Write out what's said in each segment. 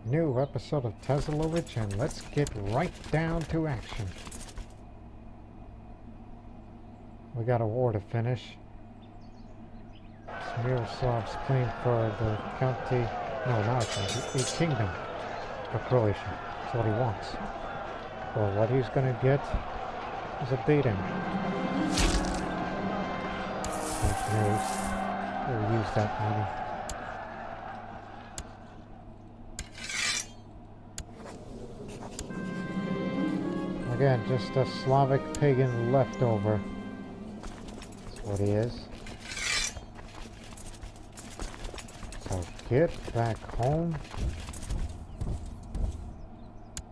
New episode of Tezalovic, and let's get right down to action. We got a war to finish. Smiroslav's claim for the county, no, not a county, a kingdom for Croatia. That's what he wants. Well, what he's gonna get is a beating. That's news. We'll use that money. Again, just a Slavic pagan leftover. That's what he is. So get back home.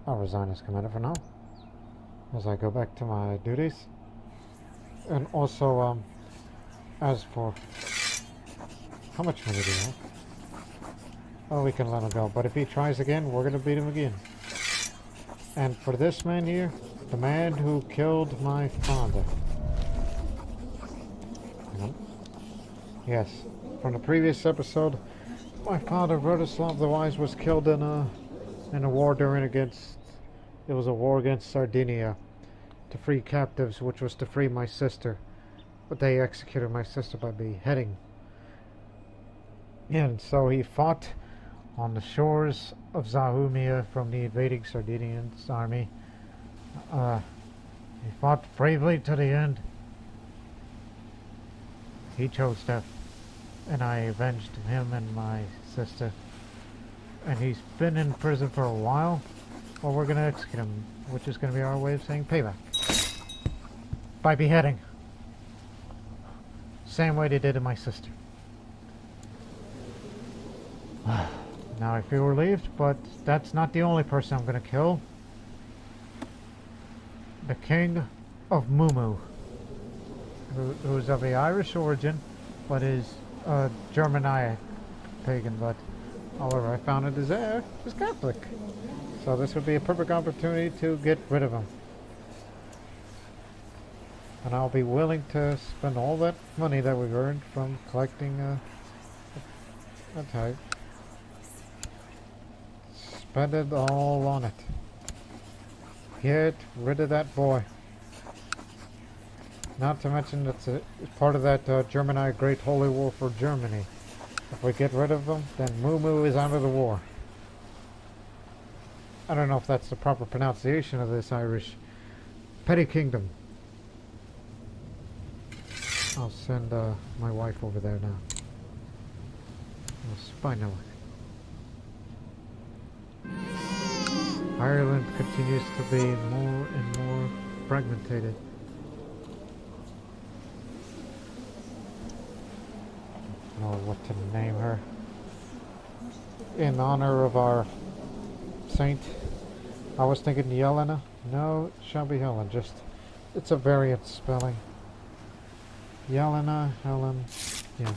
I'll resign as commander for now, as I go back to my duties. And also, as for how much money do you have? Oh, we can let him go. But if he tries again, we're gonna beat him again. And for this man here, the man who killed my father. Yes, from the previous episode, my father, Vratislav the Wise, was killed in a war it was a war against Sardinia to free captives, which was to free my sister. But they executed my sister by beheading. And so he fought on the shores of Zahumia from the invading Sardinians army. He fought bravely to the end. He chose death, and I avenged him and my sister. And he's been in prison for a while. Well, we're gonna execute him, which is gonna be our way of saying payback. By beheading. Same way they did to my sister. Now I feel relieved, but that's not the only person I'm gonna kill. The King of Mumu, who is of the Irish origin, but is a Germanic pagan, but however I found it is Catholic. So this would be a perfect opportunity to get rid of him. And I'll be willing to spend all that money that we've earned from collecting a type. Spend it all on it. Get rid of that boy. Not to mention it's part of that Germanic Great Holy War for Germany. If we get rid of him, then Mumu is out of the war. I don't know if that's the proper pronunciation of this Irish petty kingdom. I'll send my wife over there now. Spy network. Ireland continues to be more and more fragmented. I don't know what to name her. In honor of our saint. I was thinking Yelena. No, it shall be Helen. Just, it's a variant spelling. Yelena, Helen, yeah.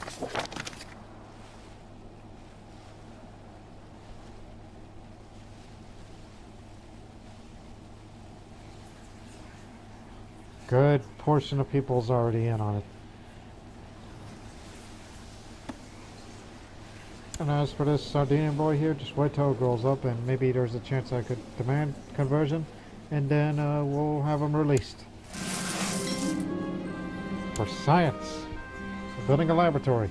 Good portion of people's already in on it. And as for this Sardinian boy here, just wait till it grows up and maybe there's a chance I could demand conversion, and then we'll have him released. For science. So building a laboratory.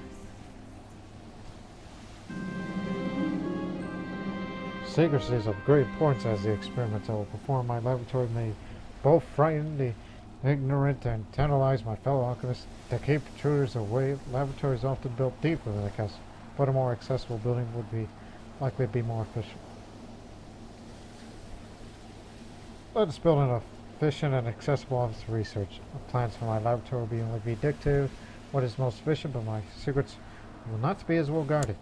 Secrecy is of great importance as the experiments I will perform in my laboratory may both frighten the ignorant and tantalize my fellow alchemists. To keep intruders away, laboratories often built deep within the castle, but a more accessible building would be likely to be more efficient. Let us build an efficient and accessible office for research. The plans for my laboratory will be only be dictated what is most efficient, but my secrets will not be as well guarded.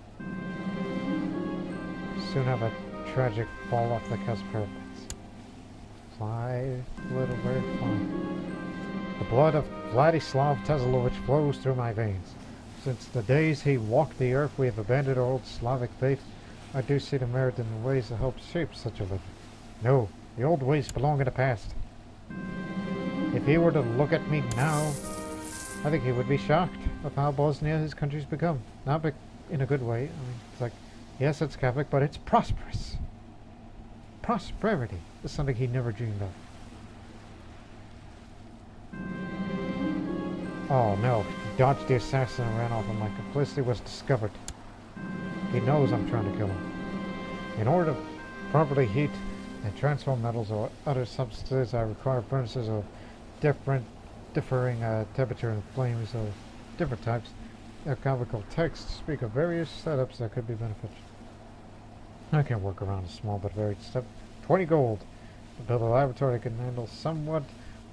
Soon have a tragic fall off the castle parapets. Fly, little bird, fly. The blood of Vladislav Tezalovic flows through my veins. Since the days he walked the earth, we have abandoned our old Slavic faith. I do see the merit in the ways that helped shape such a living. No, the old ways belong in the past. If he were to look at me now, I think he would be shocked of how Bosnia his country's become. Not in a good way. I mean, it's like, yes, it's Catholic, but it's prosperous. prosperity is something he never dreamed of. Oh no, he dodged the assassin and ran off, and my complicity was discovered. He knows I'm trying to kill him. In order to properly heat and transform metals or other substances, I require furnaces of differing temperature and flames of different types. Alchemical texts speak of various setups that could be beneficial. I can work around a small but varied step. 20 gold to build a laboratory that can handle somewhat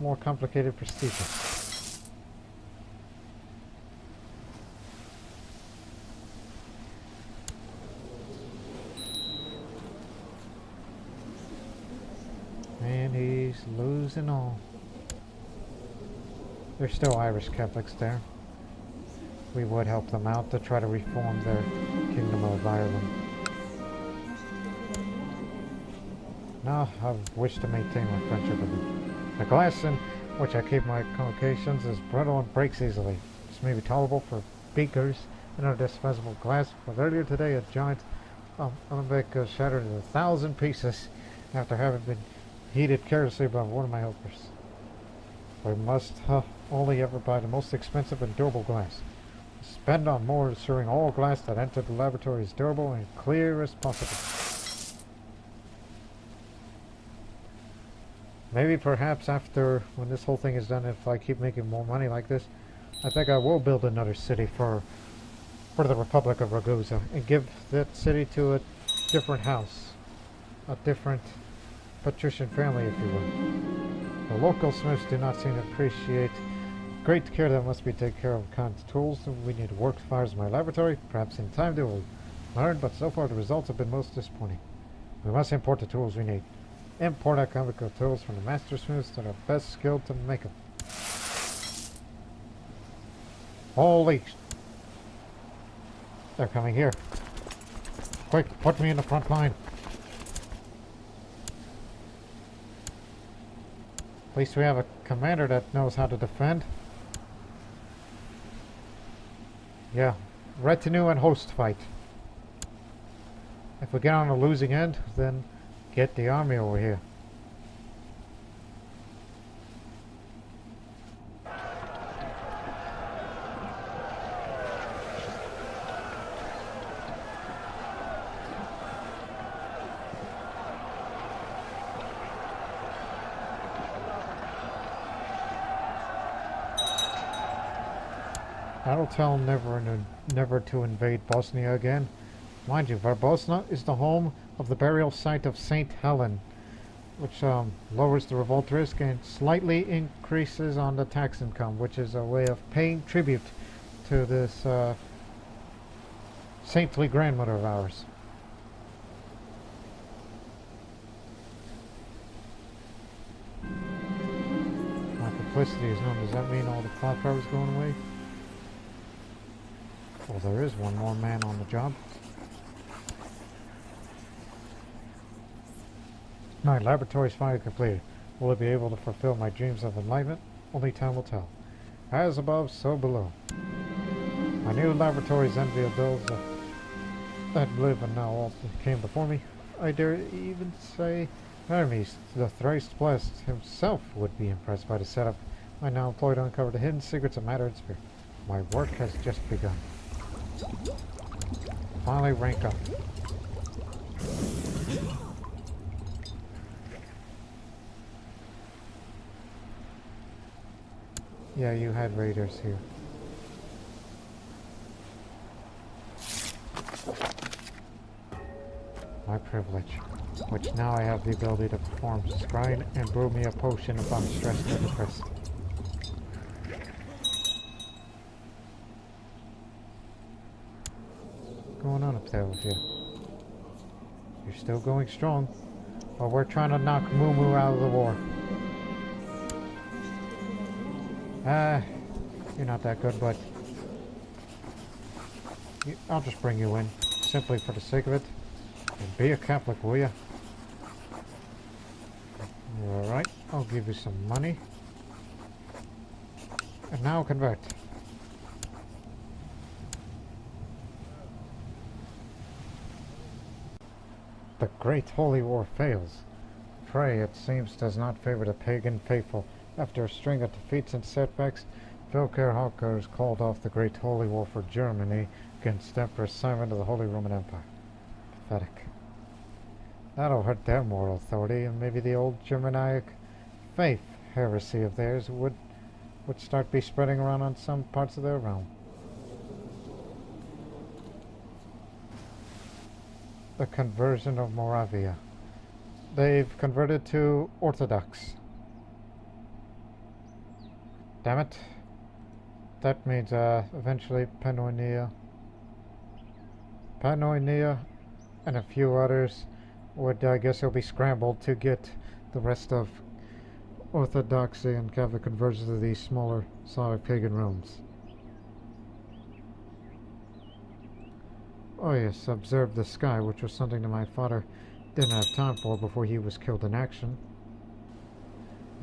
more complicated procedures. And he's losing all. There's still Irish Catholics there. We would help them out to try to reform their Kingdom of Ireland. No, I wish to maintain my friendship with them. The glass in which I keep my collocations is brittle and breaks easily. This may be tolerable for beakers and other disposable glass, but earlier today a giant alembic shattered into 1,000 pieces after having been heated carelessly by one of my helpers. We must only ever buy the most expensive and durable glass. Spend on more, ensuring all glass that entered the laboratory is durable and clear as possible. Maybe perhaps after, when this whole thing is done, if I keep making more money like this, I think I will build another city for the Republic of Ragusa and give that city to a different house, a different patrician family, if you will. The local smiths do not seem to appreciate great care that must be taken care of Khan's tools. We need work fires in my laboratory. Perhaps in time they will learn, but so far the results have been most disappointing. We must import the tools we need. Import alchemical tools from the master smiths that are best skilled to make them. Holy! They're coming here. Quick, put me in the front line. At least we have a commander that knows how to defend. Yeah, retinue and host fight. If we get on the losing end, then get the army over here. I'll tell never to invade Bosnia again. Mind you, Verbosna is the home of the burial site of Saint Helen, which lowers the revolt risk and slightly increases on the tax income, which is a way of paying tribute to this saintly grandmother of ours. My complicity is known. Does that mean all the clock power is going away? Well, there is one more man on the job. My laboratory is finally completed. Will it be able to fulfill my dreams of enlightenment? Only time will tell. As above, so below. My new laboratories envy of those that live and now all came before me. I dare even say Hermes, the thrice blessed himself, would be impressed by the setup I now employ to uncover the hidden secrets of matter and spirit. My work has just begun. Finally rank up. Yeah, you had raiders here. My privilege, which now I have the ability to perform, scrying and brew me a potion if I'm stressed or depressed. What's going on up there with you? You're still going strong, but we're trying to knock Moo Moo out of the war. You're not that good, but I'll just bring you in, simply for the sake of it. And be a Catholic, will ya? Alright, I'll give you some money. And now convert. the Great Holy War fails. Prey, it seems, does not favor the pagan faithful. After a string of defeats and setbacks, Vilker Hawkers called off the Great Holy War for Germany against Emperor Simon of the Holy Roman Empire. Pathetic. That'll hurt their moral authority, and maybe the old Germanic faith heresy of theirs would start be spreading around on some parts of their realm. The conversion of Moravia. They've converted to Orthodox. Damn it. That means eventually Pannonia and a few others would, I guess, it'll be scrambled to get the rest of Orthodoxy and Catholic conversions of these smaller Slavic pagan realms. Oh yes, observe the sky, which was something that my father didn't have time for before he was killed in action.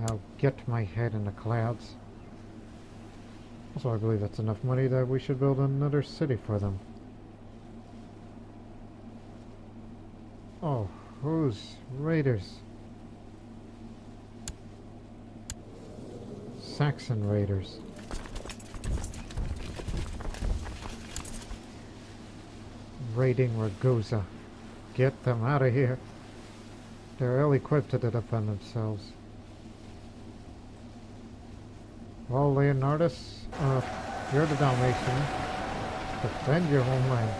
I'll get my head in the clouds. Also, I believe that's enough money that we should build another city for them. Oh, who's raiders? Saxon raiders. Raiding Ragusa. Get them out of here. They're ill-equipped to defend themselves. Well, Leonardus, you're the Dalmatian. Defend your homeland.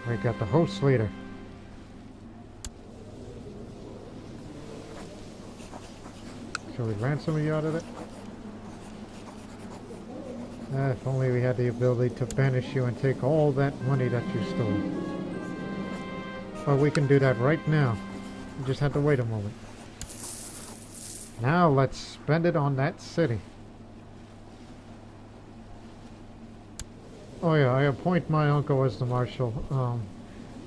We got the host leader. Shall we ransom you out of it? If only we had the ability to banish you and take all that money that you stole. But we can do that right now. We just have to wait a moment. Now let's spend it on that city. Oh yeah, I appoint my uncle as the marshal.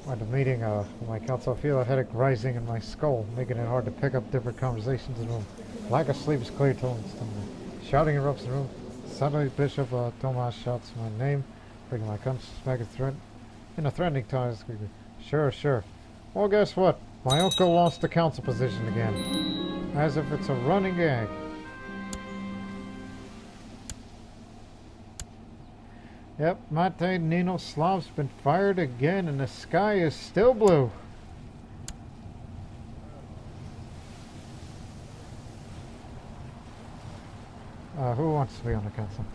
At the meeting with my council, I feel a headache rising in my skull, making it hard to pick up different conversations in the room. Lack of sleep is clear to instantly. Shouting erupts in the room. Suddenly Bishop Tomas shouts my name, bringing my conscience back in a threatening tone. Sure. Well, guess what? My uncle lost the council position again. As if it's a running gag. Yep, Mate Nino Slav's been fired again and the sky is still blue. Who wants to be on the council?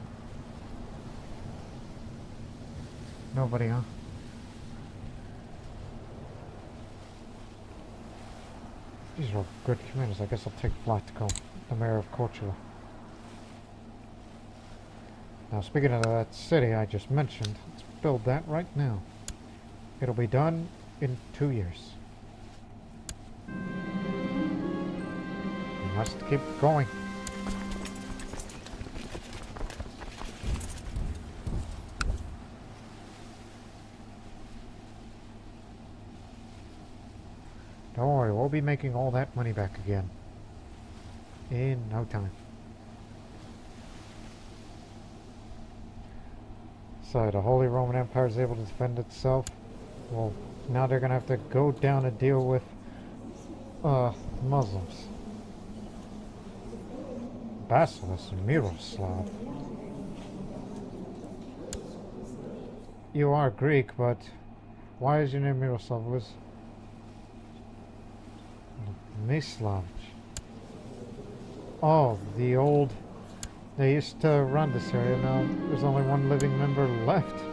Nobody, huh? These are good commanders. I guess I'll take flight to go. The mayor of Cortula. Now, speaking of that city I just mentioned, let's build that right now. It'll be done in 2 years. We must keep going. Don't worry, we'll be making all that money back again. In no time. So the Holy Roman Empire is able to defend itself. Well, now they're going to have to go down and deal with Muslims. Basilis Miroslav. You are Greek, but why is your name Miroslav? Was Mislav. Oh, the old... They used to run this area. Now there's only one living member left.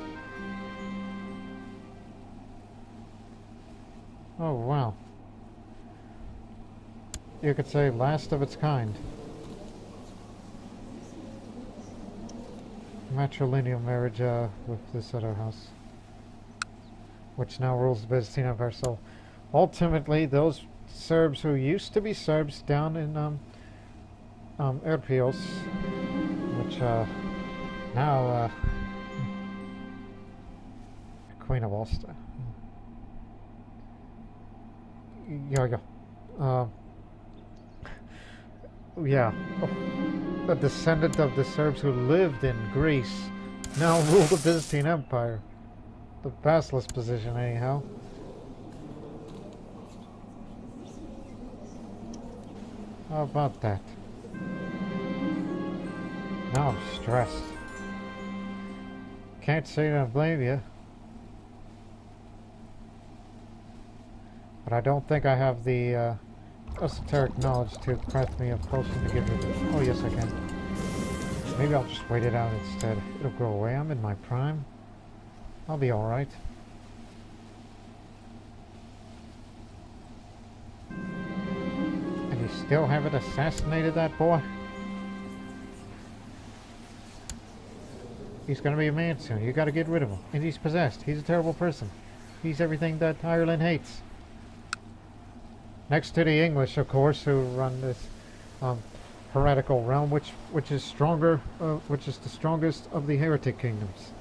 Oh, wow. You could say last of its kind. Matrilineal marriage with this other house, which now rules the Byzantine Empire. So ultimately, those Serbs who used to be Serbs down in Erpios, which now Queen of Ulster. Yeah. A descendant of the Serbs who lived in Greece now rule the Byzantine Empire. The basilisk position, anyhow. How about that? Now I'm stressed. Can't say that I blame you. But I don't think I have the esoteric knowledge to craft me a potion to get rid of it. Oh yes I can. Maybe I'll just wait it out instead. It'll grow away. I'm in my prime. I'll be alright. And you still haven't assassinated that boy? He's gonna be a man soon. You gotta get rid of him. And he's possessed. He's a terrible person. He's everything that Ireland hates. Next to the English, of course, who run this heretical realm, which is stronger, which is the strongest of the heretic kingdoms.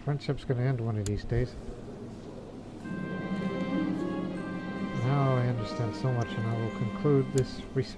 Friendship's gonna end one of these days. Now I understand so much, and I will conclude this research.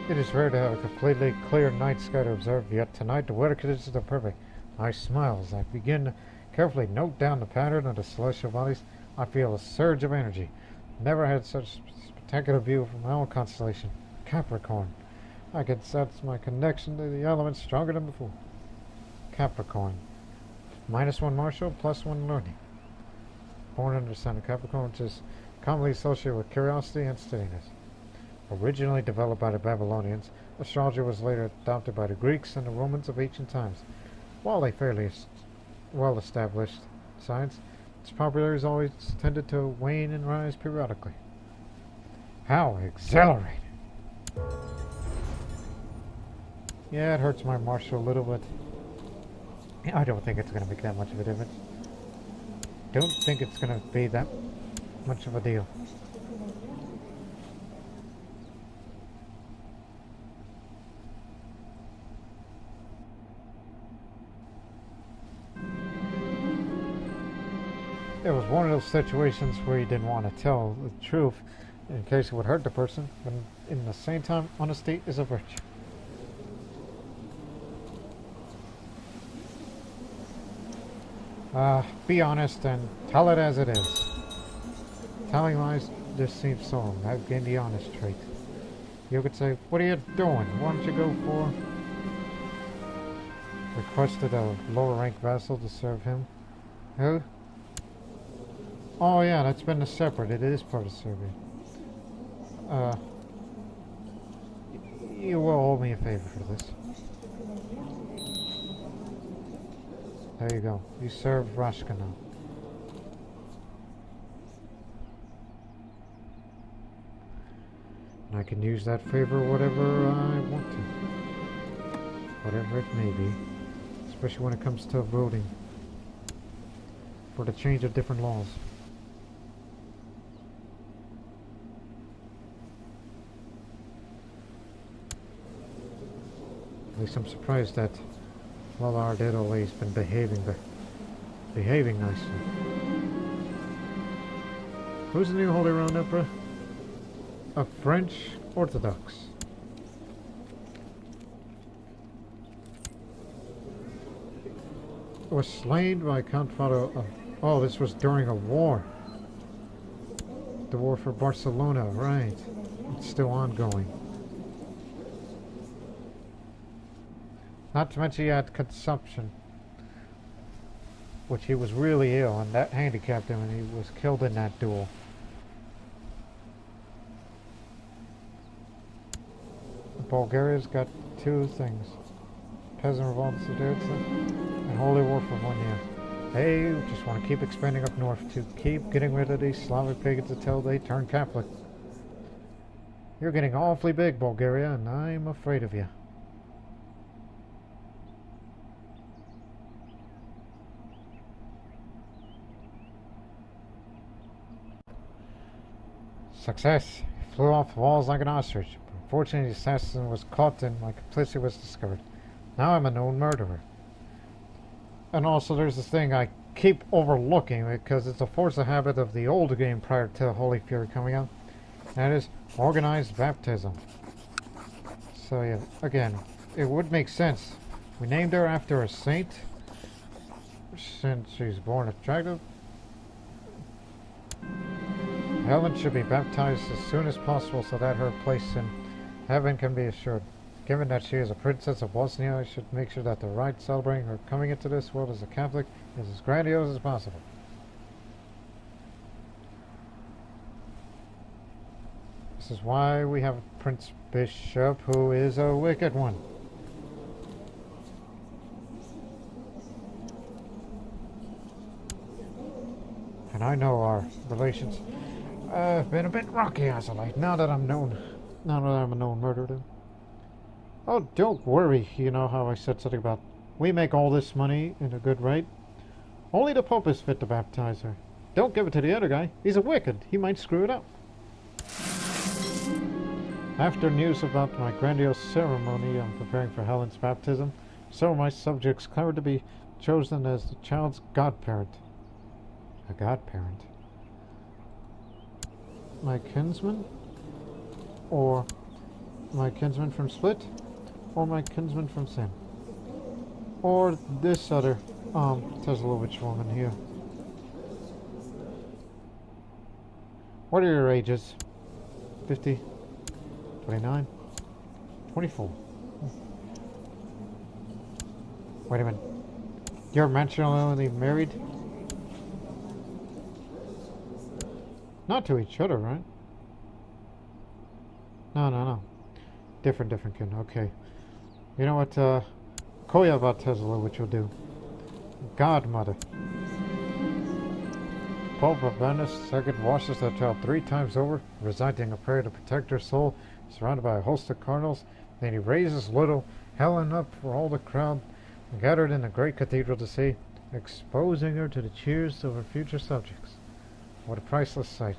It is rare to have a completely clear night sky to observe, yet tonight the weather conditions are perfect. I smile as I begin to carefully note down the pattern of the celestial bodies. I feel a surge of energy. Never had such spectacular view from my own constellation, Capricorn. I can sense my connection to the elements stronger than before. Capricorn. -1 martial, +1 learning. Born under the sign of Capricorn, which is commonly associated with curiosity and steadiness. Originally developed by the Babylonians, astrology was later adopted by the Greeks and the Romans of ancient times. While a fairly well-established science, its popularity has always tended to wane and rise periodically. How exhilarating! Yeah, it hurts my martial a little bit. I don't think it's going to make that much of a difference. Don't think it's going to be that much of a deal. It was one of those situations where you didn't want to tell the truth in case it would hurt the person, but in the same time, honesty is a virtue. Be honest and tell it as it is. Telling lies just seems so wrong. I've gained the honest trait. You could say, what are you doing? Why don't you go for... Requested a lower rank vassal to serve him. Who? Oh yeah, that's been a separate. It is part of Serbia. You will owe me a favor for this. There you go. You serve Rashka now. And I can use that favor whatever I want to. Whatever it may be. Especially when it comes to voting. For the change of different laws. At least I'm surprised that while our dead old lady's been behaving nicely. Who's the new Holy Roman Emperor? A French Orthodox. Was slain by Count Fado. Oh, this was during a war. The war for Barcelona, right. It's still ongoing. Not to mention he had consumption, which he was really ill, and that handicapped him, and he was killed in that duel. Bulgaria's got two things. Peasant Revolt and Holy War for 1 year. They just want to keep expanding up north to keep getting rid of these Slavic pagans until they turn Catholic. You're getting awfully big, Bulgaria, and I'm afraid of you. Success. He flew off the walls like an ostrich. Unfortunately, the assassin was caught and my complicity was discovered. Now I'm a known murderer. And also there's this thing I keep overlooking because it's a force of habit of the old game prior to Holy Fury coming out. That is organized baptism. So yeah, again, it would make sense. We named her after a saint since she's born attractive. Helen should be baptized as soon as possible so that her place in heaven can be assured. Given that she is a princess of Bosnia, I should make sure that the rite celebrating her coming into this world as a Catholic is as grandiose as possible. This is why we have a Prince Bishop who is a wicked one. And I know our relations have been a bit rocky as of late, now that I'm a known murderer. Oh, don't worry, you know how I said something about we make all this money in a good rate? Only the Pope is fit to baptize her. Don't give it to the other guy. He's a wicked. He might screw it up. After news about my grandiose ceremony I'm preparing for Helen's baptism, some of my subjects clamored to be chosen as the child's godparent. A godparent? My kinsman? Or my kinsman from Split? Or my kinsman from Sin? Or this other, Tezalovic woman here? What are your ages? 50? 29? 24? Wait a minute. You're matrimonially married? Not to each other, right? No. Different kin. Okay. You know what, Koya Tezalovic will do. Godmother. Pope Urbanus II washes the child 3 times over, reciting a prayer to protect her soul, surrounded by a host of cardinals. Then he raises little Helen up for all the crowd gathered in the great cathedral to see, exposing her to the cheers of her future subjects. What a priceless sight.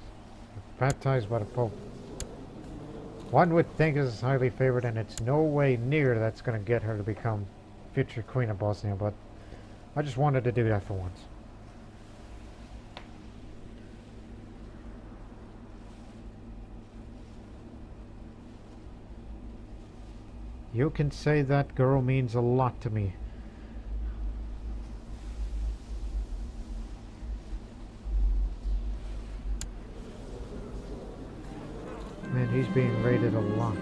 Baptized by the Pope. One would think this is highly favored, and it's no way near that's going to get her to become future Queen of Bosnia, but I just wanted to do that for once. You can say that girl means a lot to me. Man, he's being raided a lot.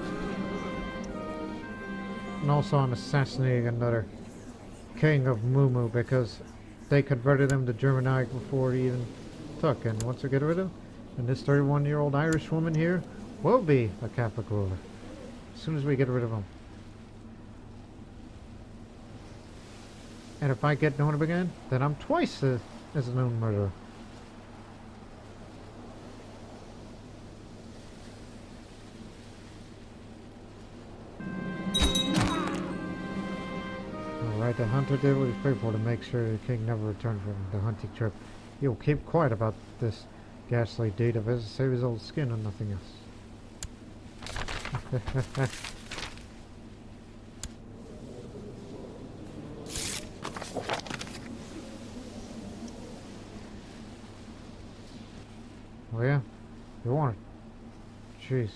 And also I'm assassinating another king of Mumu because they converted him to Germanic before he even took. And once I get rid of him, and this 31-year-old Irish woman here will be a Catholic ruler. As soon as we get rid of him. And if I get known of again, then I'm twice as a known murderer. Alright, the hunter did what he prayed for to make sure the king never returned from the hunting trip. He'll keep quiet about this ghastly deed of his to save his old skin and nothing else. Oh yeah? You want it? Jeez.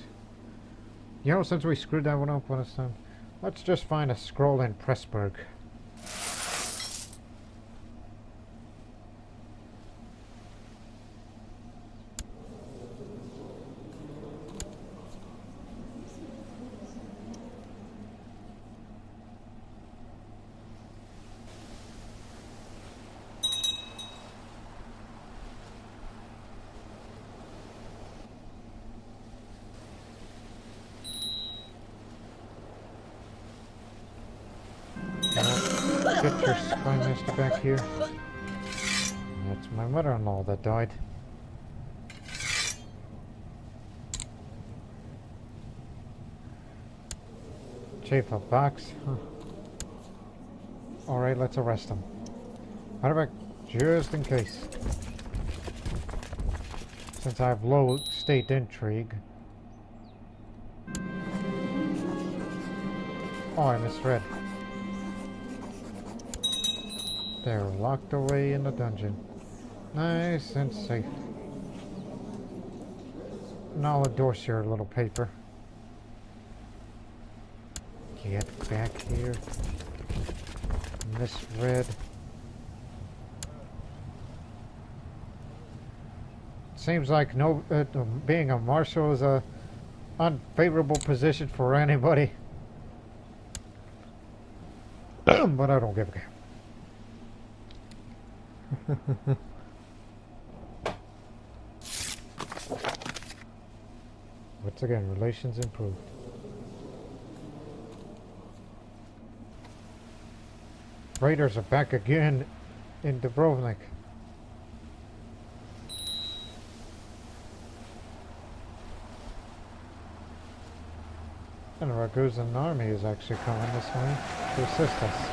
You know, since we screwed that one up last time, let's just find a scroll in Pressburg. Get your spy master back here. That's my mother-in-law that died. Chief of box. Huh. Alright, let's arrest him. Matter of fact, just in case. Since I have low state intrigue. Oh, I misread. They're locked away in the dungeon. Nice and safe. And I'll endorse your little paper. Get back here. Misread. Seems like no being a marshal is a unfavorable position for anybody. But I don't give a damn. Once again, relations improved. Raiders are back again in Dubrovnik. And Ragusan army is actually coming this way to assist us.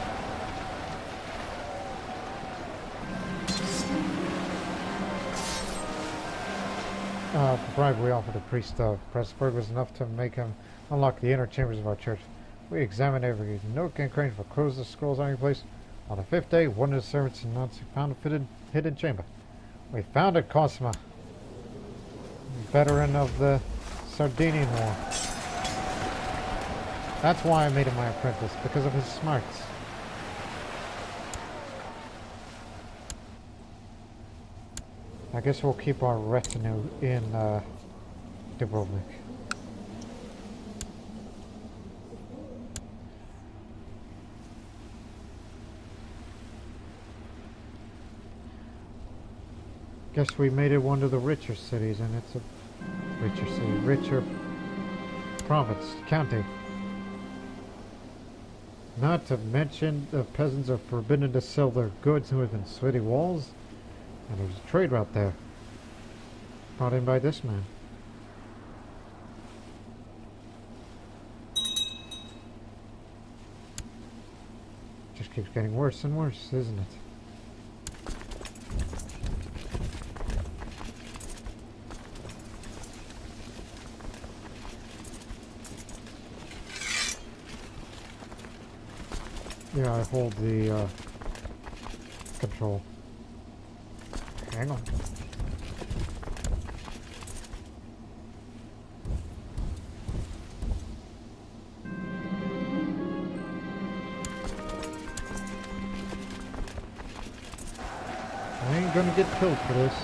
The bribe we offered the priest of Pressburg was enough to make him unlock the inner chambers of our church. We examined every nook and cranny for clues to scrolls on any place. On the fifth day, one of the servants in Nancy found a hidden chamber. We found it, Cosma, veteran of the Sardinian War. That's why I made him my apprentice, because of his smarts. I guess we'll keep our retinue in Dubrovnik. Guess we made it one of the richer cities, and it's a richer city, richer province, county. Not to mention the peasants are forbidden to sell their goods within city walls. And there's a trade route there. Brought in by this man. Just keeps getting worse and worse, isn't it? Yeah, I hold the control. Hang on. I ain't gonna get killed for this.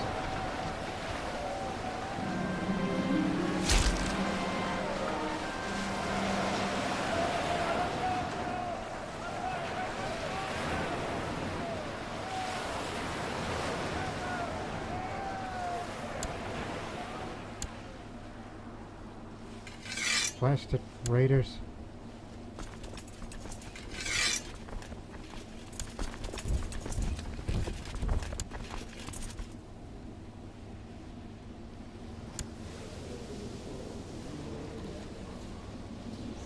Blasted raiders.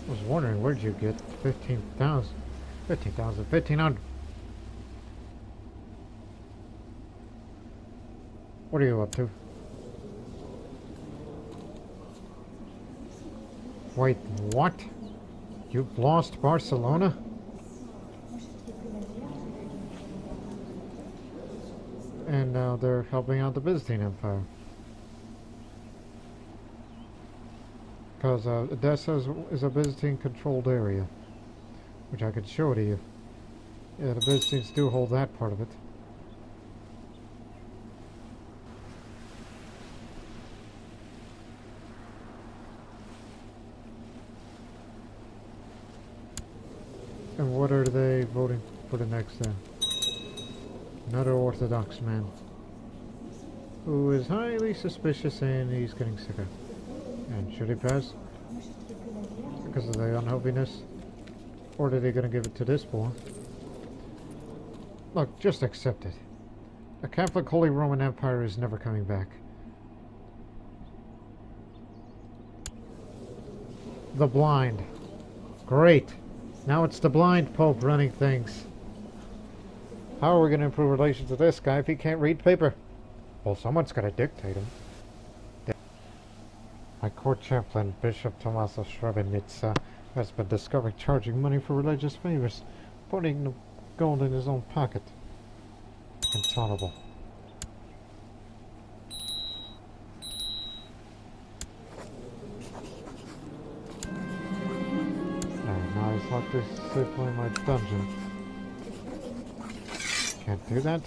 I was wondering, where'd you get 15,000? 15,000, 1,500. What are you up to? Wait, what? You've lost Barcelona? And now they're helping out the Byzantine Empire. Because Odessa is a Byzantine-controlled area, which I could show to you. Yeah, the Byzantines do hold that part of it. And what are they voting for the next then? Another Orthodox man who is highly suspicious and he's getting sicker. And should he pass? Because of the unhealthiness? Or are they going to give it to this boy? Look, just accept it. The Catholic Holy Roman Empire is never coming back. The blind. Great. Now it's the blind Pope running things. How are we going to improve relations with this guy if he can't read paper? Well, someone's got to dictate him. My court chaplain, Bishop Tomaso Srebrenica, has been discovered charging money for religious favors, putting the gold in his own pocket. Intolerable. Alright, now he's locked this safely in my dungeon. Can't do that,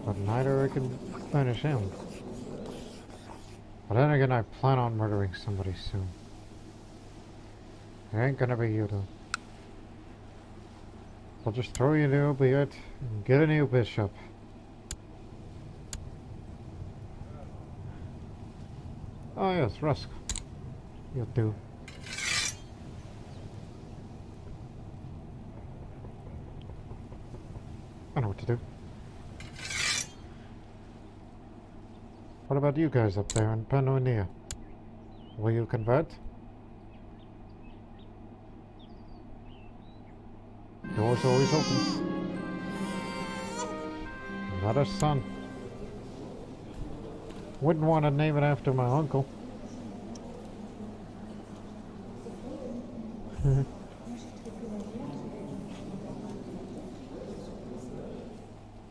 but neither I can finish him. But then again, I plan on murdering somebody soon. It ain't gonna be you though. I'll just throw you the opiate and get a new bishop. Oh yes, Rusk. You'll do. I know what to do. What about you guys up there in Pannonia? Will you convert? Door's always open. Another son. Wouldn't want to name it after my uncle.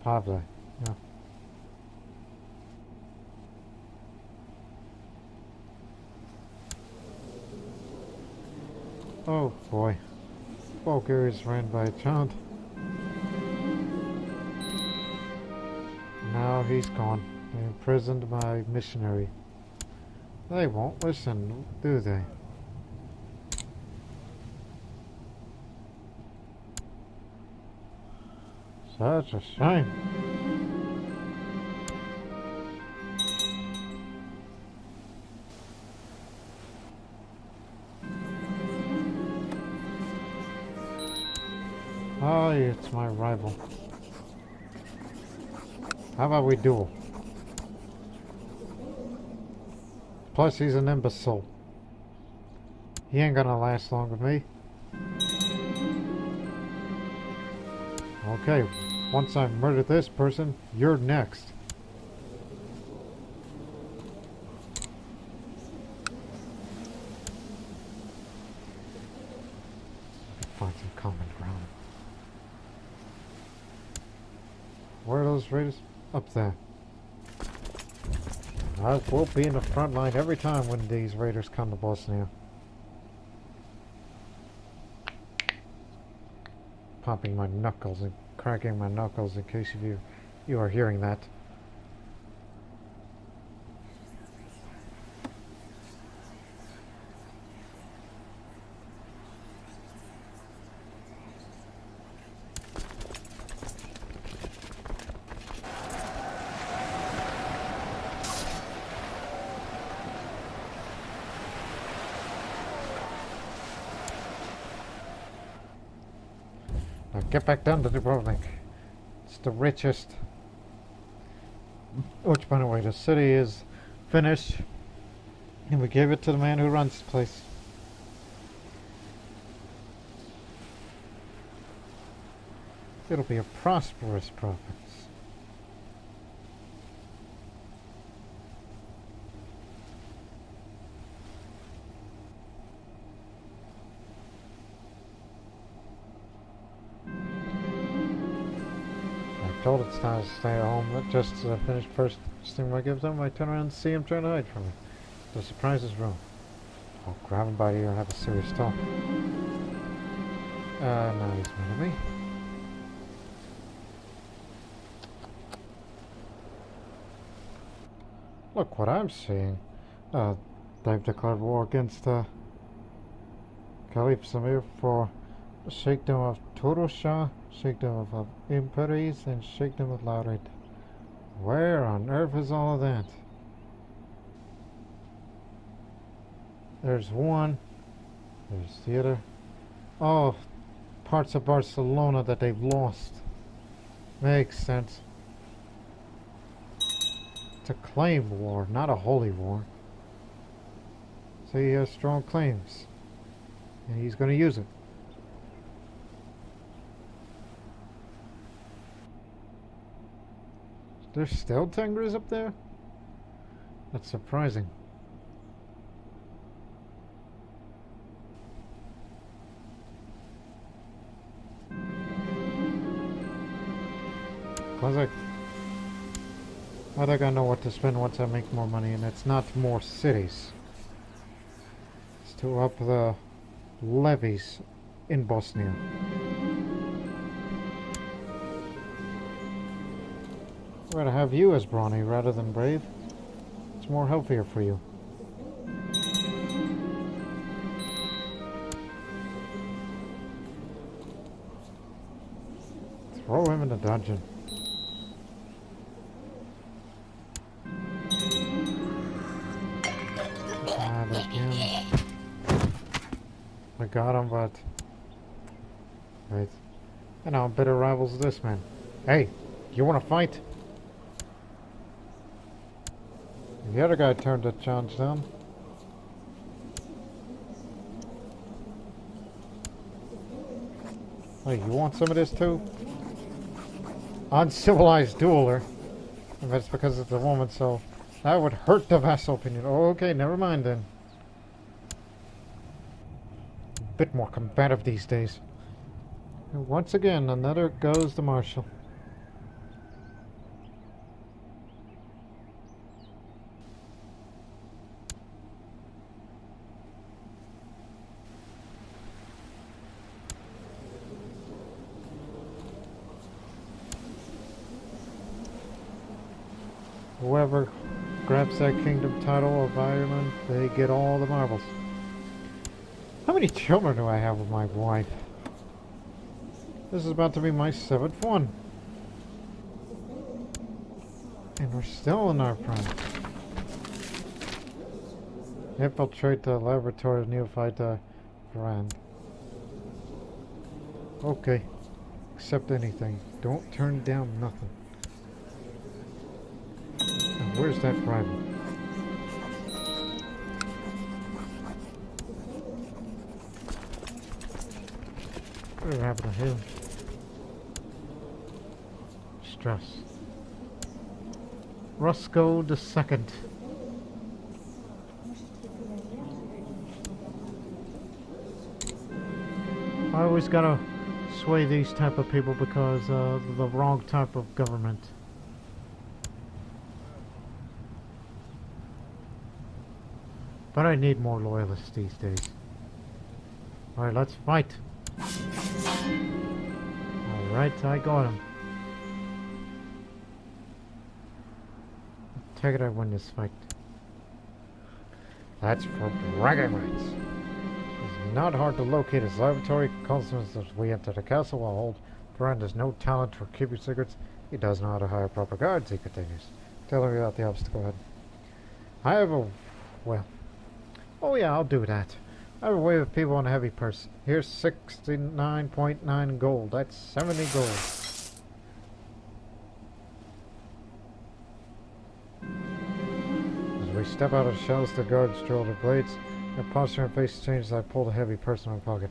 Pavle, yeah. Oh boy. Bulgaria is ran by a child. Now he's gone. They imprisoned my missionary. They won't listen, do they? Such a shame. Oh, it's my rival. How about we duel? Plus, he's an imbecile. He ain't gonna last long with me. Okay, once I murder this person, you're next. Find some common ground. Where are those raiders? Up there. We'll be in the front line every time when these raiders come to Bosnia. Popping my knuckles and cracking my knuckles in case you are hearing that. Now get back down to Dubrovnik. It's the richest. Which, by the way, the city is finished. And we gave it to the man who runs the place. It'll be a prosperous province. Told it's time to stay at home, but just as I finished first thing I give them, I turn around and see him trying to hide from me. The surprise is wrong. I'll grab him by the ear and have a serious talk. Now he's mad at me. Look what I'm seeing. They've declared war against Caliph Samir for the Sheikhdom of Turusha, Sheikhdom of Imperies, and Sheikhdom of Laurid. Where on earth is all of that? There's one. There's the other. Oh, parts of Barcelona that they've lost. Makes sense. It's a claim war, not a holy war. So he has strong claims. And he's going to use it. There's still Tengris up there? That's surprising. Plus I think I know what to spend once I make more money, and it's not more cities. It's to up the levies in Bosnia. I'd rather have you as brawny rather than brave. It's more healthier for you. Throw him in the dungeon. Again. I got him, but wait. And how bitter rivals this man. Hey, you want to fight? The other guy turned the challenge down. Hey, you want some of this too? Uncivilized dueler. And that's because it's a woman, so that would hurt the vassal opinion. Oh, okay, never mind then. A bit more combative these days. And once again, another goes to Marshall. Whoever grabs that kingdom title of Ireland, they get all the marbles. How many children do I have with my wife? This is about to be my 7th one. And we're still in our prime. Infiltrate the laboratory of neophyte brand. Okay. Accept anything. Don't turn down nothing. And where's that rival? Whatever happened to him? Stress. Roscoe II. I always gotta sway these type of people because the wrong type of government. But I need more loyalists these days. Alright, let's fight. Alright, I got him. Take it I win this fight. That's for bragging rights. It's not hard to locate his laboratory. Consequence as we enter the castle while old Brand has no talent for keeping secrets. He does know how to hire proper guards, he continues. Tell him about the obstacle ahead. I have a... well... oh yeah, I'll do that. I have a way with people on a heavy purse. Here's 69.9 gold. That's 70 gold. As we step out of the shells, the guards draw their blades. Their posture and face changes. I pulled a heavy purse from my pocket.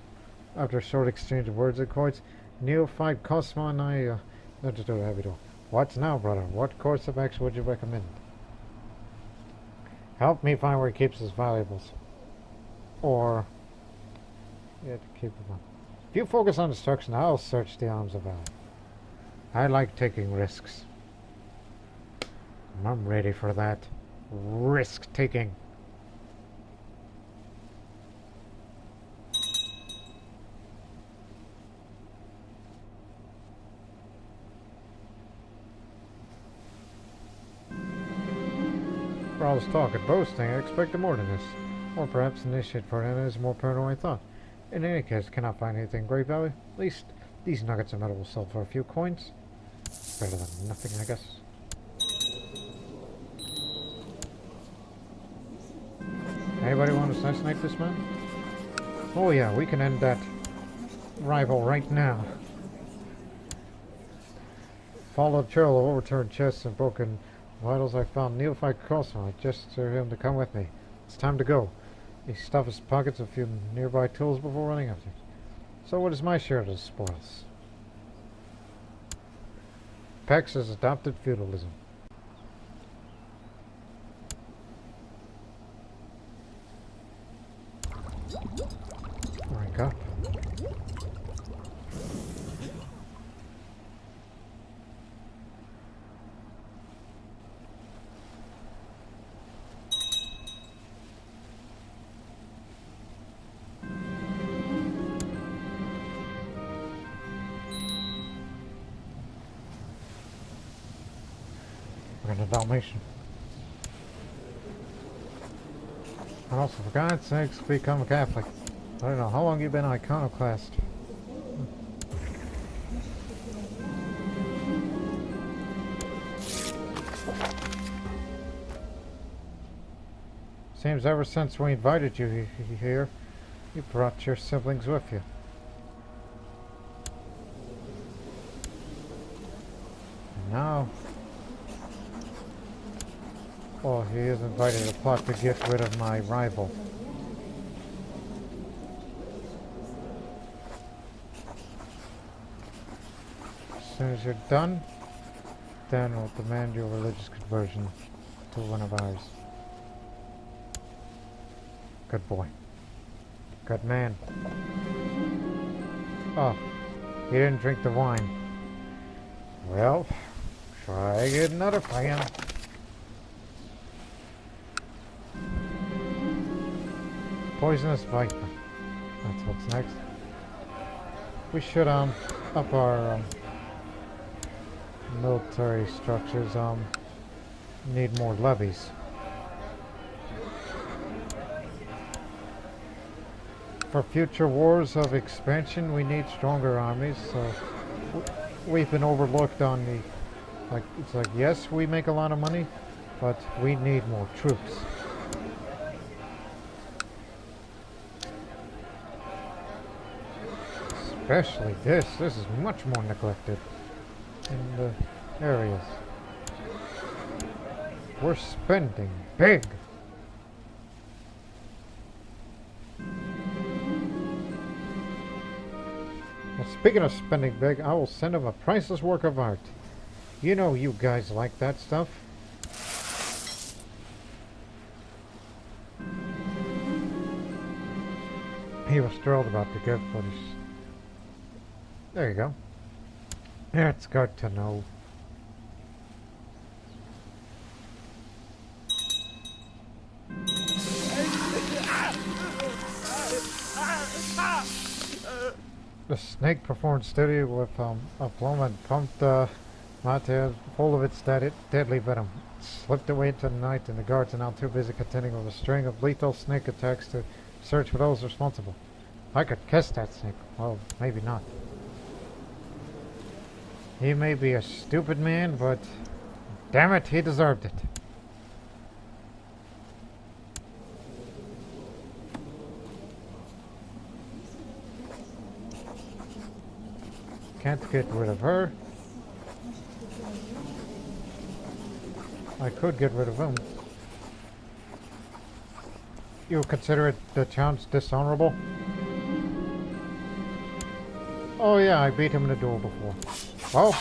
After a short exchange of words and coins, neophyte Cosmo and I learned to do a heavy door. What's now, brother? What course of action would you recommend? Help me find where he keeps his valuables. Or... yeah, to keep them on. If you focus on destruction, I'll search the arms of valor. I like taking risks. I'm ready for that. Risk taking. For all this talk and boasting, I expected more than this. Or perhaps the initiate for it is more permanent than I thought. In any case, cannot find anything great value. At least these nuggets of metal will sell for a few coins. Better than nothing, I guess. Anybody want to assassinate this man? Oh yeah, we can end that rival right now. Follow the trail of overturned chests and broken vitals. I found neophyte Crossman. I gestured him to come with me. It's time to go. He stuffed his pockets with a few nearby tools before running after it. So what is my share of the spoils? Pax has adopted feudalism. Rank up. Dalmatian. And also, for God's sakes, become a Catholic. I don't know, how long you been an iconoclast? Seems ever since we invited you here, you brought your siblings with you. And now, well, he is invited to plot to get rid of my rival. As soon as you're done, then we'll demand your religious conversion to one of ours. Good boy. Good man. Oh, he didn't drink the wine. Well, try get another pan. Poisonous viper. That's what's next. We should up our military structures. Need more levies. For future wars of expansion, we need stronger armies. So we've been overlooked on the it's like yes, we make a lot of money, but we need more troops. Especially this is much more neglected in the areas. We're spending big. Well, speaking of spending big, I will send him a priceless work of art. You know you guys like that stuff. He was thrilled about the gift, but there you go. It's good to know. The snake performed steady with a plum and pumped my tail full of its deadly venom. It slipped away into the night, and the guards are now too busy contending with a string of lethal snake attacks to search for those responsible. I could kiss that snake. Well, maybe not. He may be a stupid man, but damn it, he deserved it. Can't get rid of her. I could get rid of him. You consider it the chance dishonorable? Oh yeah, I beat him in a duel before. Well,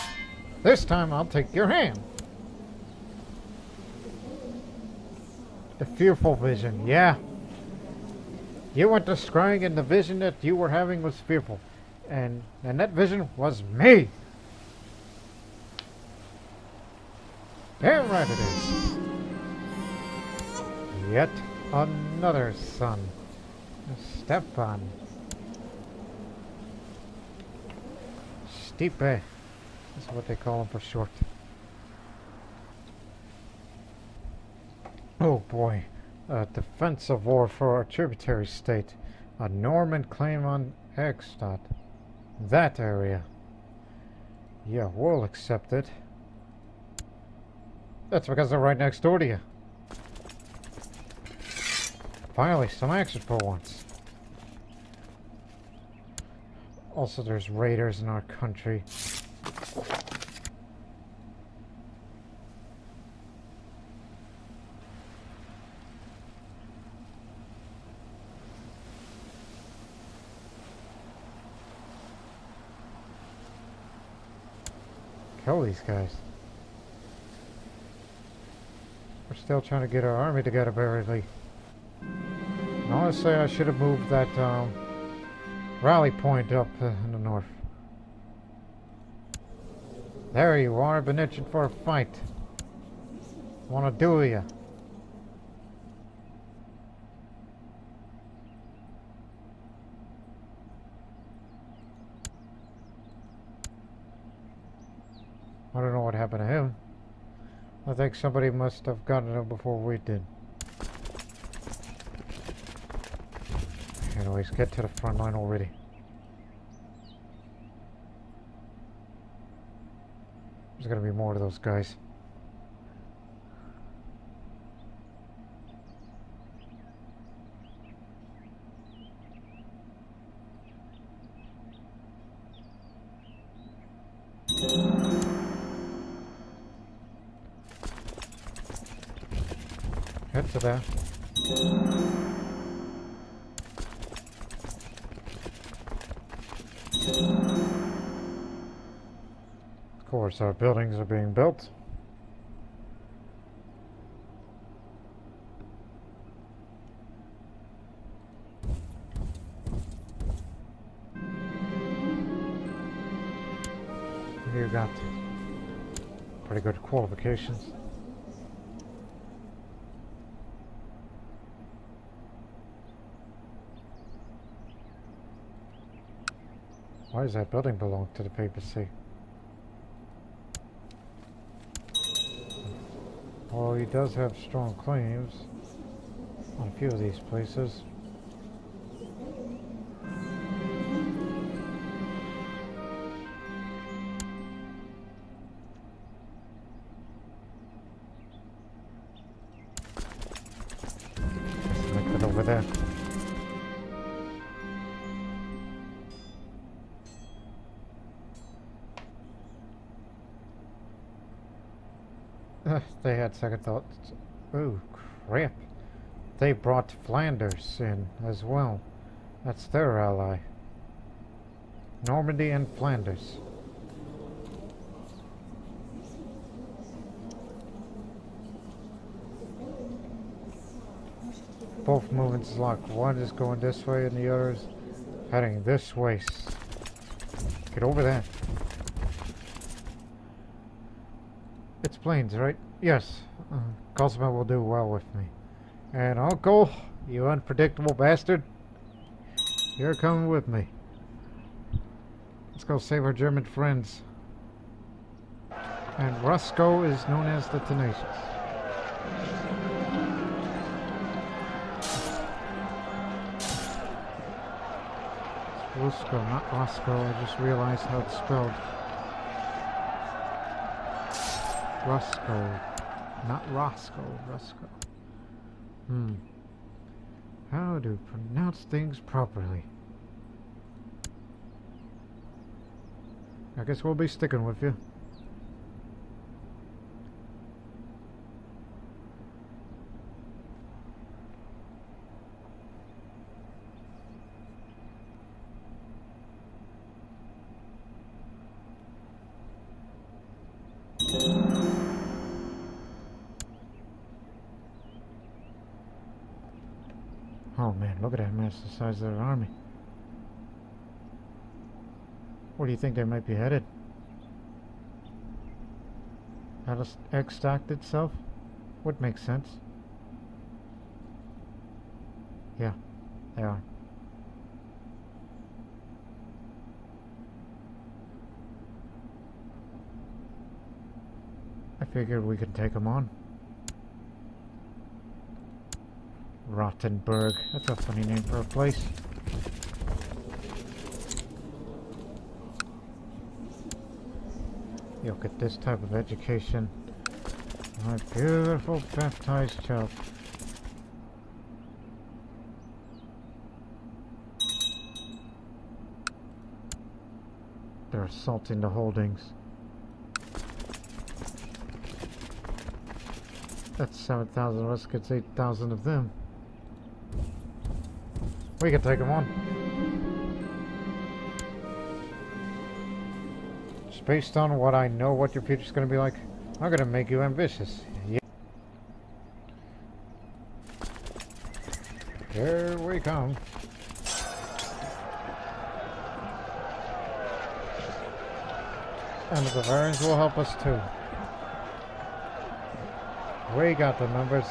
this time I'll take your hand. The fearful vision, yeah. You went to scrying and the vision that you were having was fearful. And that vision was me. Damn right it is. Yet another son. Stepan. Stipe. That's what they call him for short. Oh boy. A defensive war for our Tributary State. A Norman claim on Ekstadt. That area. Yeah, we'll accept it. That's because they're right next door to you. Finally, some action for once. Also, there's raiders in our country. Kill these guys. We're still trying to get our army together, barely. Honestly, I should have moved that rally point up in the north. There you are, been itching for a fight. Wanna do ya? I don't know what happened to him. I think somebody must have gotten it before we did. Anyways, get to the front line already. There's gonna be more of those guys. Head to there. Of course, our buildings are being built. You got pretty good qualifications. Why does that building belong to the papacy? Well, he does have strong claims on a few of these places. Let's make it over there. They had second thoughts. Ooh, crap. They brought Flanders in as well. That's their ally. Normandy and Flanders. Both movements locked. One is going this way and the other is heading this way. Get over there. It's planes, right? Yes. Cosmo will do well with me. And Uncle, you unpredictable bastard, you're coming with me. Let's go save our German friends. And Roscoe is known as the Tenacious. It's Roscoe, not Roscoe. I just realized how it's spelled. Roscoe, not Roscoe, Roscoe. How to pronounce things properly? I guess we'll be sticking with you. Oh man, look at that massive size of their army. Where do you think they might be headed? Has extract itself? Would make sense. Yeah, they are. I figured we could take them on. Rottenburg. That's a funny name for a place. You'll get this type of education. My beautiful baptized child. They're assaulting the holdings. That's 7,000 of us, gets 8,000 of them. We can take them on. Just based on what I know what your future's going to be like, I'm going to make you ambitious. Yeah. Here we come. And the Bavarians will help us too. We got the numbers.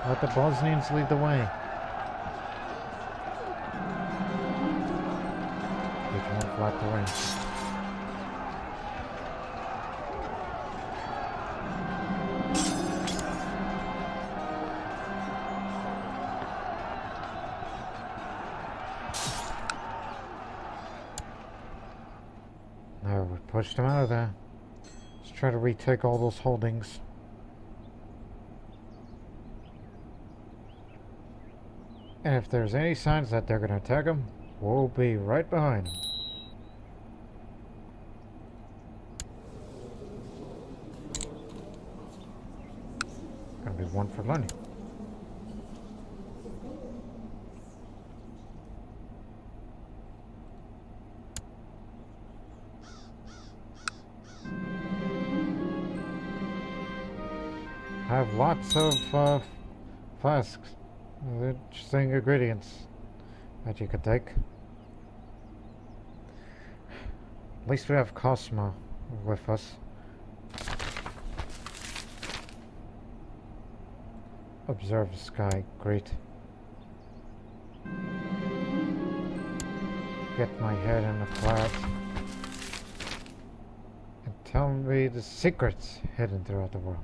Let the Bosnians lead the way. Each one flat the range. pushed them out of there. Let's try to retake all those holdings. And if there's any signs that they're going to attack them, we'll be right behind them. Gonna be one for Lundy. I have lots of flasks. Interesting ingredients that you could take. At least we have Cosmo with us. Observe the sky, great. Get my head in the clouds. And tell me the secrets hidden throughout the world.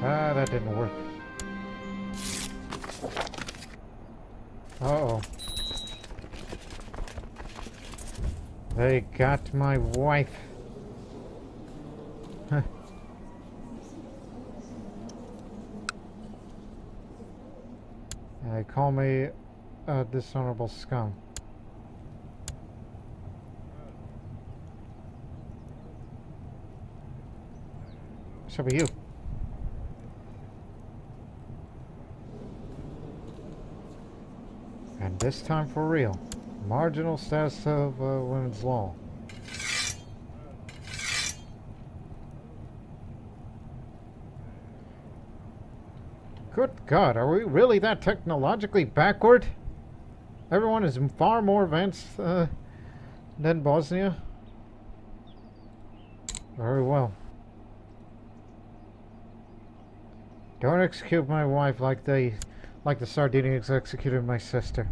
Ah, that didn't work. Uh-oh. They got my wife. Huh. They call me a dishonorable scum. So be you. And this time for real. Marginal status of women's law. Good God, are we really that technologically backward? Everyone is far more advanced than Bosnia. Very well. Don't execute my wife like the Sardinians executed my sister.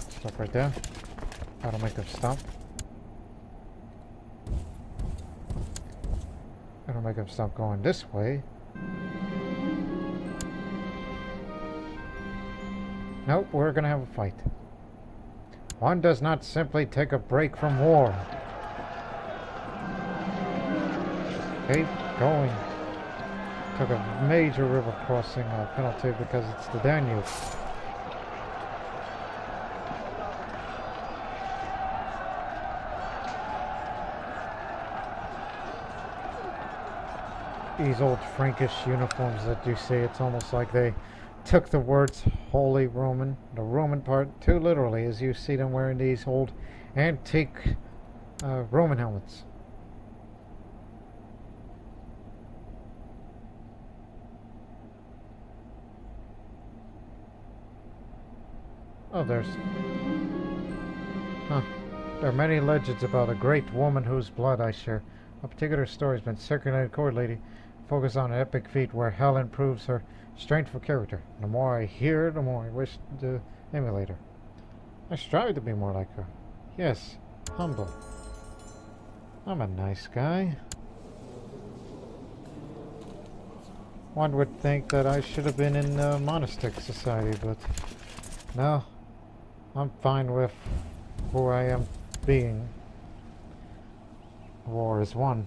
Stop right there. That'll make them stop. That'll make them stop going this way. Nope, we're gonna have a fight. One does not simply take a break from war. Keep going. Took a major river crossing penalty because it's the Danube. These old Frankish uniforms that you see, it's almost like they took the words Holy Roman, the Roman part, too literally, as you see them wearing these old antique Roman helmets. Oh, there's... Huh. There are many legends about a great woman whose blood I share. A particular story has been circulated lately, focused on an epic feat where Helen proves her strength of character. The more I hear, the more I wish to emulate her. I strive to be more like her. Yes, humble. I'm a nice guy. One would think that I should have been in the monastic society, but no. I'm fine with who I am being. War is won.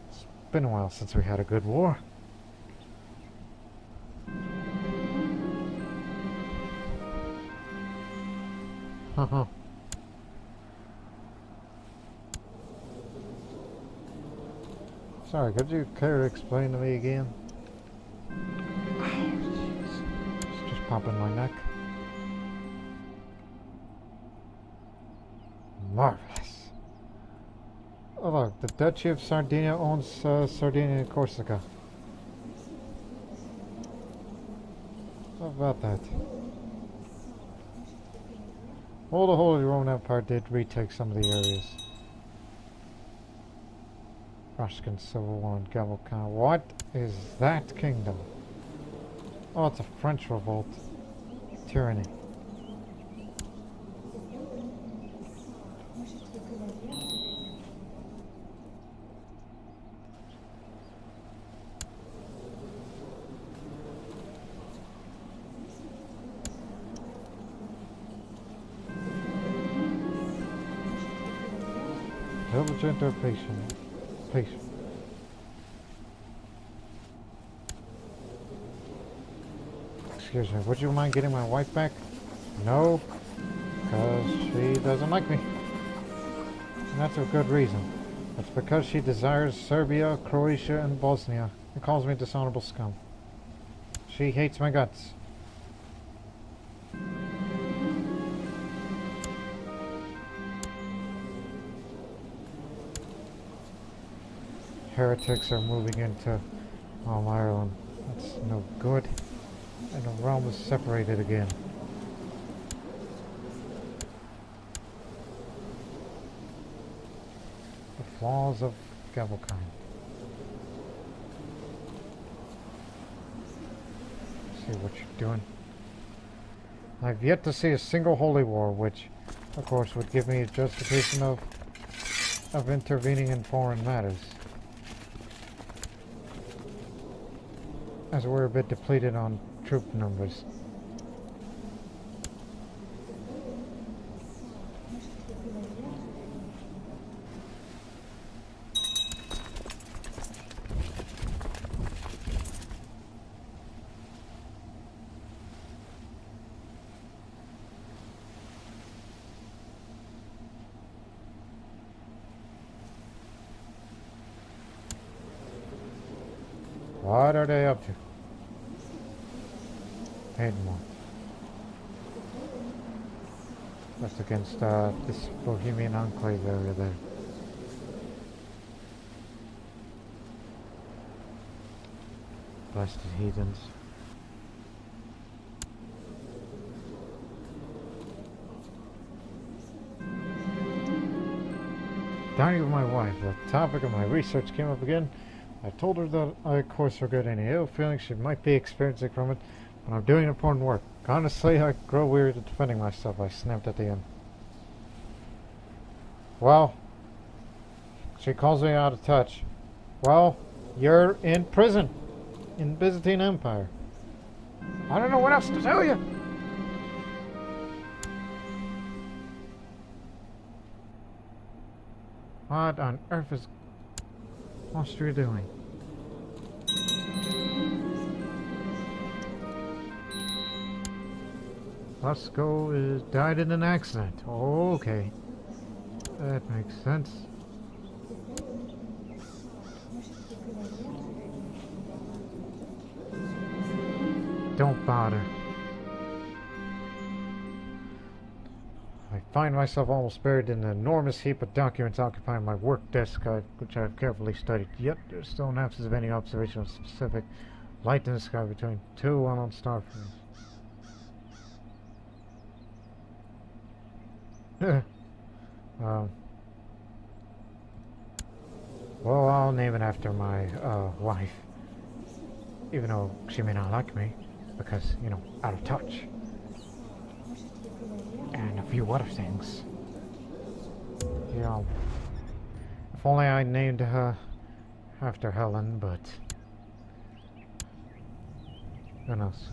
It's been a while since we had a good war. Haha. Sorry, could you care to explain to me again? Oh, jeez. It's just popping my neck. Marvelous. Oh look, the Duchy of Sardinia owns Sardinia and Corsica. How about that? Well, the Holy Roman Empire did retake some of the areas. Russian Civil War and Gavelkan. What is that kingdom? Oh, it's a French revolt. Tyranny. Diligent or patient? Patient. Excuse me, would you mind getting my wife back? No, because she doesn't like me. And that's a good reason. It's because she desires Serbia, Croatia, and Bosnia and calls me dishonorable scum. She hates my guts. Heretics are moving into Ireland. That's no good. And the realm is separated again. The flaws of Gavelkind. See what you're doing. I've yet to see a single holy war, which, of course, would give me a justification of intervening in foreign matters. As we're a bit depleted on troop numbers. What are they up to? More. That's against this Bohemian enclave area there. Blasted heathens. Dining with my wife. The topic of my research came up again. I told her that I, of course, regret any ill feelings she might be experiencing from it. But I'm doing important work. Honestly, I grow weary of defending myself. I snapped at the end. Well, she calls me out of touch. Well, you're in prison in Byzantine Empire. I don't know what else to tell you. What on earth is Austria doing? Fusco is died in an accident. Oh, okay. That makes sense. Don't bother. I find myself almost buried in an enormous heap of documents occupying my work desk, which I've carefully studied. Yet there's still no absence of any observation of specific light in the sky between two unknown star frames. Well, I'll name it after my wife, even though she may not like me, because, you know, out of touch, and a few other things. You know, if only I named her after Helen, but who knows?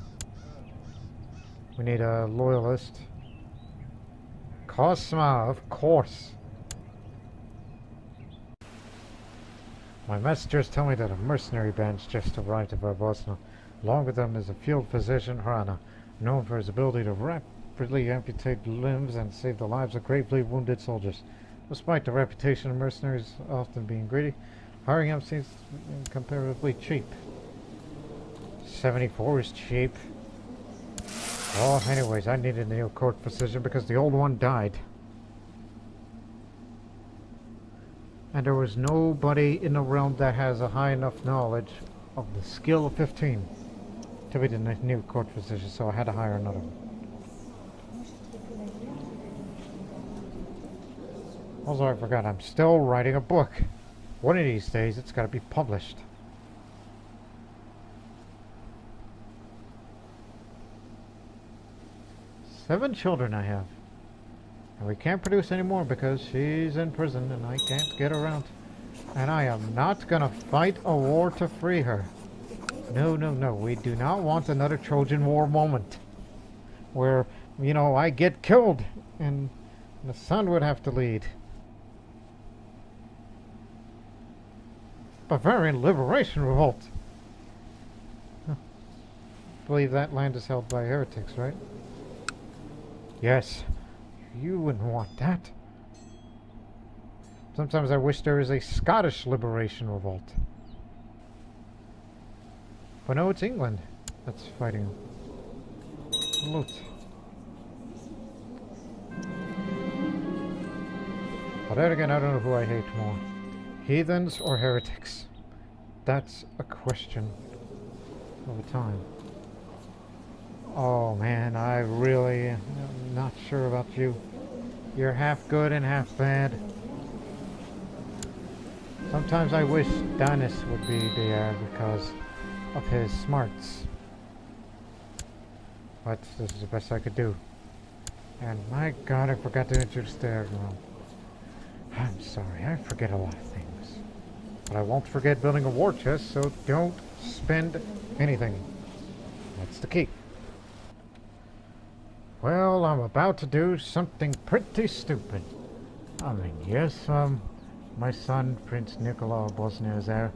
We need a loyalist. Cosma, of course. My messengers tell me that a mercenary band's just arrived at Bavaria. Along with them is a field physician, Hrana, known for his ability to rapidly amputate limbs and save the lives of gravely wounded soldiers. Despite the reputation of mercenaries often being greedy, hiring him seems comparatively cheap. 74 is cheap. Well, anyways, I needed a new court physician because the old one died. And there was nobody in the realm that has a high enough knowledge of the skill of 15 to be the new court physician, so I had to hire another one. Also, I forgot, I'm still writing a book. One of these days, it's got to be published. Seven children I have. And we can't produce any more because she's in prison and I can't get her out. And I am not going to fight a war to free her. No, no, no. We do not want another Trojan War moment. Where, you know, I get killed and the son would have to lead. Bavarian Liberation Revolt. Huh. I believe that land is held by heretics, right? Yes. You wouldn't want that. Sometimes I wish there was a Scottish Liberation Revolt. But no, it's England that's fighting them. Loot. But then again, I don't know who I hate more. Heathens or heretics? That's a question of a time. Oh man, I really am not sure about you. You're half good and half bad. Sometimes I wish Danis would be there because of his smarts. But this is the best I could do. And my god, I forgot to introduce the Admiral. I'm sorry, I forget a lot of things. But I won't forget building a war chest, so don't spend anything. That's the key. Well, I'm about to do something pretty stupid. I mean, yes, my son, Prince Nicola of Bosnia, is there.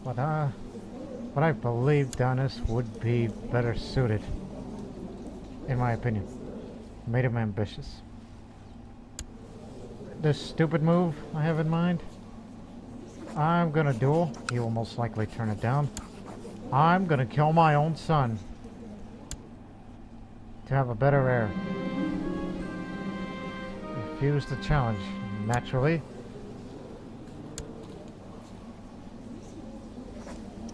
But I believe Danis would be better suited. In my opinion. Made him ambitious. This stupid move I have in mind. I'm gonna duel. He will most likely turn it down. I'm gonna kill my own son. To have a better heir. Refuse the challenge, naturally.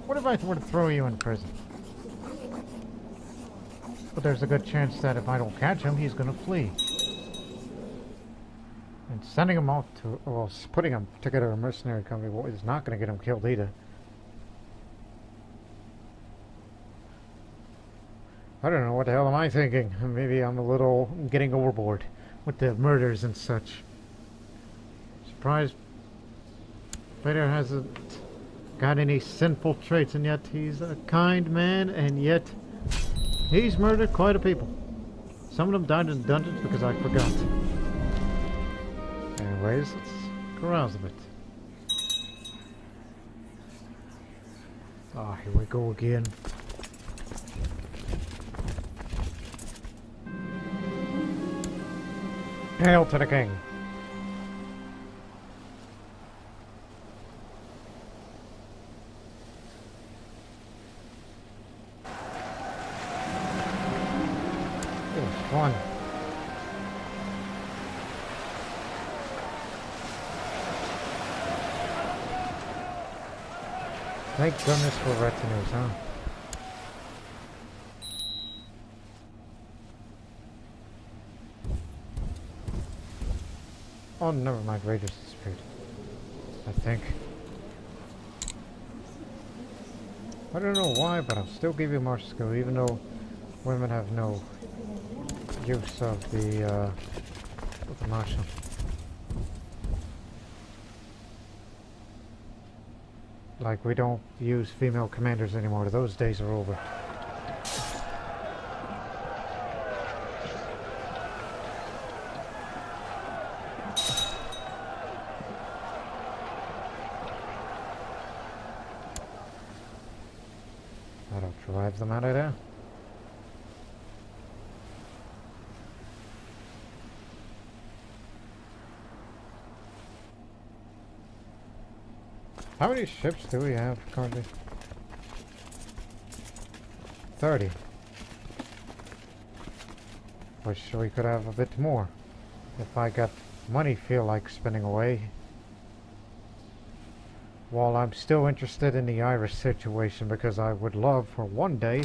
What if I were to throw you in prison? But there's a good chance that if I don't catch him, he's gonna flee. And sending him off to, well, putting him together a mercenary company is not gonna get him killed either. I don't know, what the hell am I thinking? Maybe I'm a little getting overboard with the murders and such. Surprised Vader hasn't got any sinful traits, and yet he's a kind man, and yet he's murdered quite a people. Some of them died in dungeons because I forgot. Anyways, let's carouse a bit. Ah, here we go again. Hail to the king! It was fun. Thank goodness for retinues, huh? Oh, never mind. Raiders disappeared. I think. I don't know why, but I'll still give you more skill, even though women have no use of the martial. Like, we don't use female commanders anymore. Those days are over. That'll drive them out of there. How many ships do we have currently? 30. Wish we could have a bit more. If I got money feel like spending away. While I'm still interested in the Irish situation because I would love for one day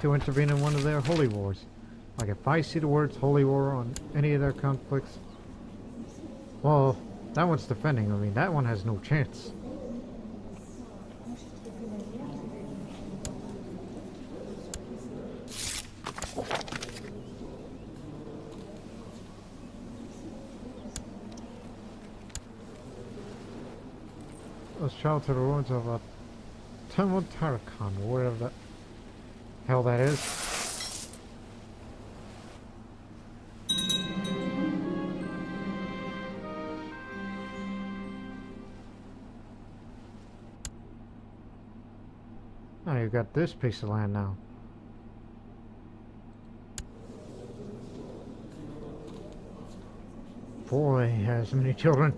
to intervene in one of their holy wars. Like if I see the words holy war on any of their conflicts, well, that one's defending. I mean, that one has no chance. Let's travel to the ruins of a Tarakan, wherever the hell that is. Oh, you got this piece of land now. Boy, he has many children.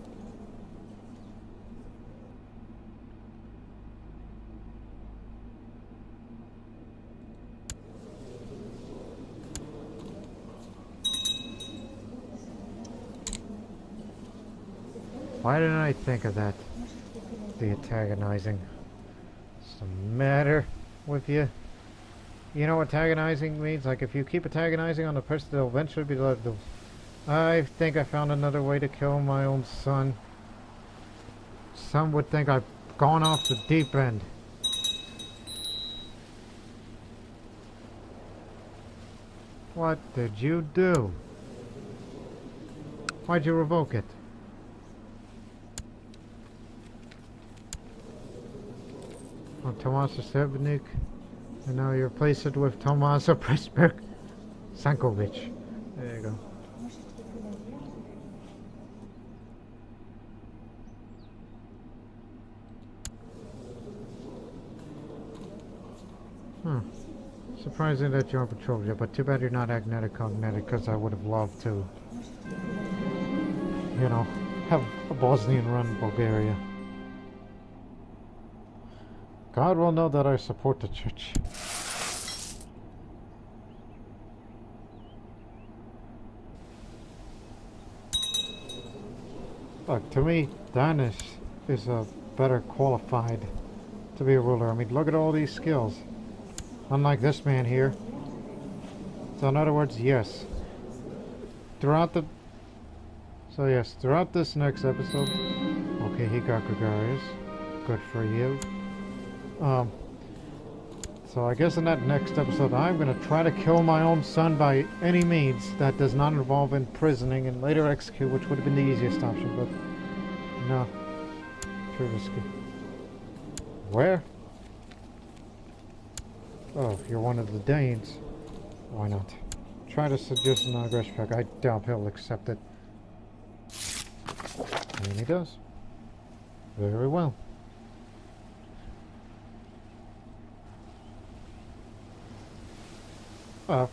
Why didn't I think of that? The antagonizing. What's the matter with you? You know what antagonizing means? Like if you keep antagonizing on the person, they'll eventually be like, I think I found another way to kill my own son. Some would think I've gone off the deep end. What did you do? Why'd you revoke it? Oh, Tomaso Sebnik, and now you replace it with Tomaso Presberg Sankovic. There you go. Surprising that you're on patrol yet, but too bad you're not agnetic cognetic, because I would have loved to, you know, have a Bosnian run Bulgaria. God will know that I support the church. Look, to me, Danis is better qualified to be a ruler. I mean, look at all these skills. Unlike this man here. So in other words, yes. Throughout this next episode. Okay, he got gregarious. Good for you. So I guess in that next episode, I'm going to try to kill my own son by any means that does not involve imprisoning and later execute, which would have been the easiest option, but no. Too risky. Where? Oh, if you're one of the Danes, why not? Try to suggest a non-aggression pact. I doubt he'll accept it. And he does. Very well.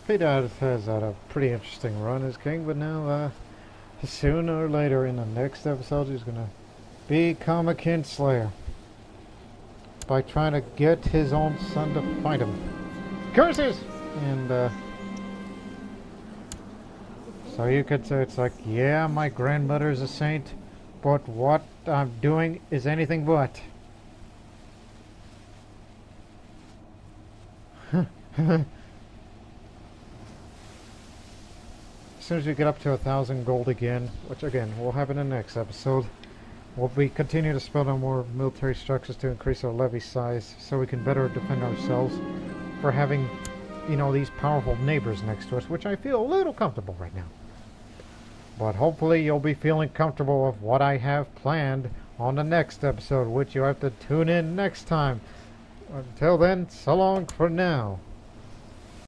Peter has had a pretty interesting run as king, but now, sooner or later in the next episode, he's gonna become a kinslayer by trying to get his own son to fight him. Curses! And, so you could say it's like, yeah, my grandmother is a saint, but what I'm doing is anything but. As soon as we get up to 1,000 gold again, which again will happen in the next episode, we'll be continue to spend on more military structures to increase our levy size so we can better defend ourselves for having, you know, these powerful neighbors next to us, which I feel a little comfortable right now. But hopefully you'll be feeling comfortable with what I have planned on the next episode, which you have to tune in next time. Until then, so long for now.